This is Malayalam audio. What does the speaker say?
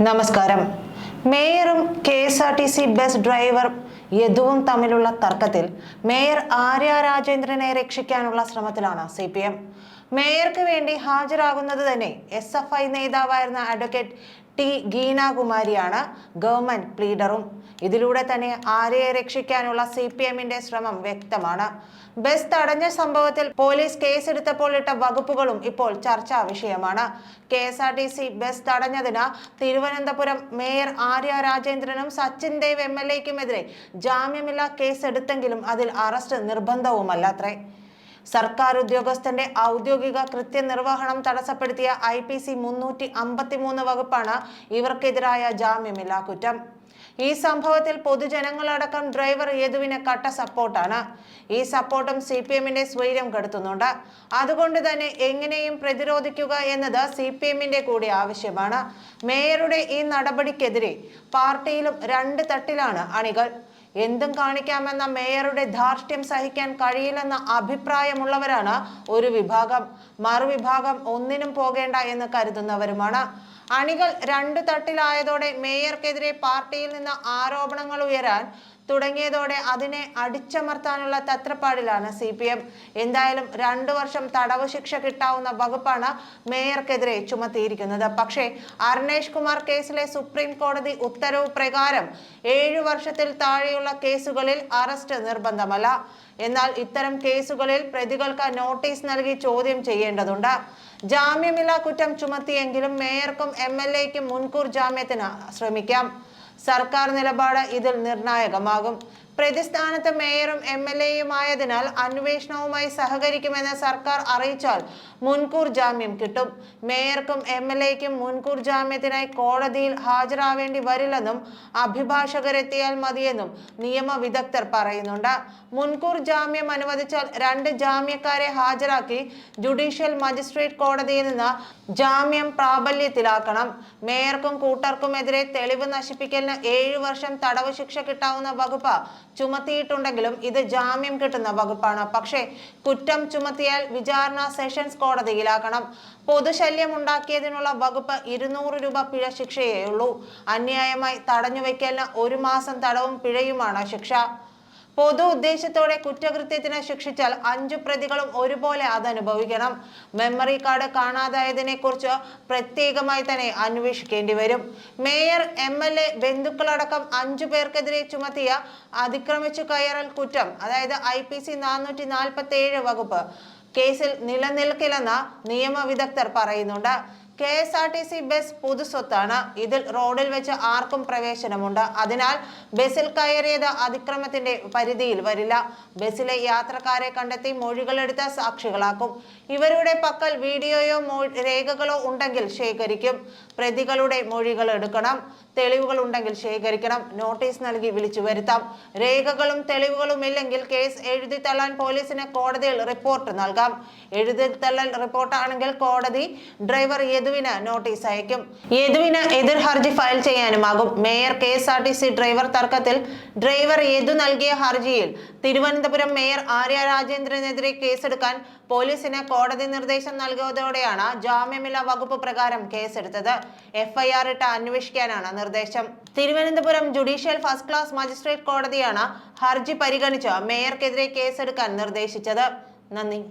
നമസ്കാരം. മേയറും KSRTC ബസ് ഡ്രൈവർ യദുവും തമ്മിലുള്ള തർക്കത്തിൽ മേയർ ആര്യ രാജേന്ദ്രനെ രക്ഷിക്കാനുള്ള ശ്രമത്തിലാണ് CPM. മേയർക്ക് വേണ്ടി ഹാജരാകുന്നത് തന്നെ SFI നേതാവായിരുന്ന അഡ്വക്കേറ്റ് ടി ഗീനാകുമാരിയാണ് ഗവൺമെന്റ് പ്ലീഡറും. ഇതിലൂടെ തന്നെ ആര്യയെ രക്ഷിക്കാനുള്ള CPMന്റെ ശ്രമം വ്യക്തമാണ്. ബസ് തടഞ്ഞ സംഭവത്തിൽ പോലീസ് കേസെടുത്തപ്പോൾ ഇട്ട വകുപ്പുകളും ഇപ്പോൾ ചർച്ചാ വിഷയമാണ്. KSRTC ബസ് തടഞ്ഞതിന് തിരുവനന്തപുരം മേയർ ആര്യ രാജേന്ദ്രനും സച്ചിൻ ദേവ് MLAക്കുമെതിരെ ജാമ്യമില്ലാ കേസെടുത്തെങ്കിലും അതിൽ അറസ്റ്റ് നിർബന്ധവുമല്ലത്രേ. സർക്കാർ ഉദ്യോഗസ്ഥന്റെ ഔദ്യോഗിക കൃത്യനിർവഹണം തടസ്സപ്പെടുത്തിയ IPC 353 വകുപ്പാണ് ഇവർക്കെതിരായ ജാമ്യമില്ലാ കുറ്റം. ഈ സംഭവത്തിൽ പൊതുജനങ്ങളടക്കം ഡ്രൈവർ യദുവിന് കട്ട സപ്പോർട്ടാണ്. ഈ സപ്പോർട്ടും CPMന്റെ സ്വൈര്യം കെടുത്തുന്നുണ്ട്. അതുകൊണ്ട് തന്നെ എങ്ങനെയും പ്രതിരോധിക്കുക എന്നത് CPMന്റെ കൂടി ആവശ്യമാണ്. മേയറുടെ ഈ നടപടിക്കെതിരെ പാർട്ടിയിലും രണ്ട് തട്ടിലാണ് അണികൾ. എന്തും കാണിക്കാമെന്ന മേയറുടെ ധാർഷ്ട്യം സഹിക്കാൻ കഴിയില്ലെന്ന അഭിപ്രായമുള്ളവരാണ് ഒരു വിഭാഗം. മറുവിഭാഗം ഒന്നിനും പോകേണ്ട എന്ന് കരുതുന്നവരുമാണ്. അണികൾ രണ്ടു തട്ടിലായതോടെ മേയർക്കെതിരെ പാർട്ടിയിൽ നിന്ന് ആരോപണങ്ങൾ ഉയരാൻ തുടങ്ങിയതോടെ അതിനെ അടിച്ചമർത്താനുള്ള തത്രപ്പാടിലാണ് CPM. എന്തായാലും 2 വർഷം തടവ് ശിക്ഷ കിട്ടാവുന്ന വകുപ്പാണ് മേയർക്കെതിരെ ചുമത്തിയിരിക്കുന്നത്. പക്ഷേ അർണേഷ് കുമാർ കേസിലെ സുപ്രീം കോടതി ഉത്തരവ് പ്രകാരം 7 വർഷത്തിൽ താഴെയുള്ള കേസുകളിൽ അറസ്റ്റ് നിർബന്ധമല്ല. എന്നാൽ ഇത്തരം കേസുകളിൽ പ്രതികൾക്ക് നോട്ടീസ് നൽകി ചോദ്യം ചെയ്യേണ്ടതുണ്ട്. ജാമ്യമില്ലാ കുറ്റം ചുമത്തിയെങ്കിലും മേയർക്കും MLAക്കും മുൻകൂർ ജാമ്യത്തിന് ശ്രമിക്കാം. സർക്കാർ നിലപാട് ഇതിൽ നിർണായകമാകും. പ്രതിസ്ഥാനത്ത് മേയറും MLAയുമായതിനാൽ അന്വേഷണവുമായി സഹകരിക്കുമെന്ന് സർക്കാർ അറിയിച്ചാൽ മുൻകൂർ ജാമ്യം കിട്ടും. മേയർക്കും MLAക്കും മുൻകൂർ ജാമ്യത്തിനായി കോടതിയിൽ ഹാജരാവേണ്ടി വരില്ലെന്നും അഭിഭാഷകരെത്തിയാൽ മതിയെന്നും നിയമ വിദഗ്ധർ പറയുന്നുണ്ട്. മുൻകൂർ ജാമ്യം അനുവദിച്ചാൽ 2 ജാമ്യക്കാരെ ഹാജരാക്കി ജുഡീഷ്യൽ മജിസ്ട്രേറ്റ് കോടതിയിൽ നിന്ന് ജാമ്യം പ്രാബല്യത്തിലാക്കണം. മേയർക്കും കൂട്ടർക്കുമെതിരെ തെളിവ് നശിപ്പിക്കലിന് 7 വർഷം തടവ് ശിക്ഷ കിട്ടാവുന്ന വകുപ്പ് ചുമത്തിയിട്ടുണ്ടെങ്കിലും ഇത് ജാമ്യം കിട്ടുന്ന വകുപ്പാണ്. പക്ഷേ കുറ്റം ചുമത്തിയാൽ വിചാരണ സെഷൻസ് കോടതിയിലാക്കണം. പൊതുശല്യം ഉണ്ടാക്കിയതിനുള്ള വകുപ്പ് 200 രൂപ പിഴ ശിക്ഷയേ ഉള്ളൂ. അന്യായമായി തടഞ്ഞുവെക്കലിന് 1 മാസം തടവും പിഴയുമാണ് ശിക്ഷ. പൊതു ഉദ്ദേശത്തോടെ കുറ്റകൃത്യത്തിന് ശിക്ഷിച്ചാൽ 5 പ്രതികളും ഒരുപോലെ അതനുഭവിക്കണം. മെമ്മറി കാർഡ് കാണാതായതിനെ കുറിച്ച് പ്രത്യേകമായി തന്നെ അന്വേഷിക്കേണ്ടി വരും. മേയർ MLA ബന്ധുക്കളടക്കം 5 പേർക്കെതിരെ ചുമത്തിയ അതിക്രമിച്ചു കയറൽ കുറ്റം, അതായത് IPC 447 വകുപ്പ് കേസിൽ നിലനിൽക്കില്ലെന്ന് നിയമ വിദഗ്ധർ പറയുന്നുണ്ട്. KSRTC ബസ് പൊതുസ്വത്താണ്. ഇതിൽ റോഡിൽ വെച്ച് ആർക്കും പ്രവേശനമുണ്ട്. അതിനാൽ ബസിൽ കയറിയത് അതിക്രമത്തിന്റെ പരിധിയിൽ വരില്ല. ബസിലെ യാത്രക്കാരെ കണ്ടെത്തി മൊഴികളെടുത്ത് സാക്ഷികളാക്കും. ഇവരുടെ പക്കൽ വീഡിയോയോ രേഖകളോ ഉണ്ടെങ്കിൽ ശേഖരിക്കും. പ്രതികളുടെ മൊഴികൾ എടുക്കണം. തെളിവുകൾ ഉണ്ടെങ്കിൽ ശേഖരിക്കണം. നോട്ടീസ് നൽകി വിളിച്ചു വരുത്താം. രേഖകളും തെളിവുകളും ഇല്ലെങ്കിൽ കേസ് എഴുതി തള്ളാൻ പോലീസിന് കോടതിയിൽ റിപ്പോർട്ട് നൽകാം. എഴുതി തള്ളൽ റിപ്പോർട്ടാണെങ്കിൽ കോടതി ഡ്രൈവർ യദുവിന് നോട്ടീസ് അയക്കും. യദുവിന് എതിർ ഹർജി ഫയൽ ചെയ്യാനുമാകും. മേയർ KSRTC ഡ്രൈവർ തർക്കത്തിൽ ഡ്രൈവർ യദു നൽകിയ ഹർജിയിൽ തിരുവനന്തപുരം മേയർ ആര്യ രാജേന്ദ്രനെതിരെ കേസെടുക്കാൻ പോലീസിന് കോടതി നിർദ്ദേശം നൽകിയതോടെയാണ് ജാമ്യമില്ലാ വകുപ്പ് പ്രകാരം കേസെടുത്തത്. FIR ഇട്ട് അന്വേഷിക്കാനാണ് നിർദ്ദേശം. Thiruvananthapuram judicial first class magistrate കോടതിയാണ് ഹർജി പരിഗണിച്ച് മേയർക്കെതിരെ കേസെടുക്കാൻ നിർദ്ദേശിച്ചത്. നന്ദി.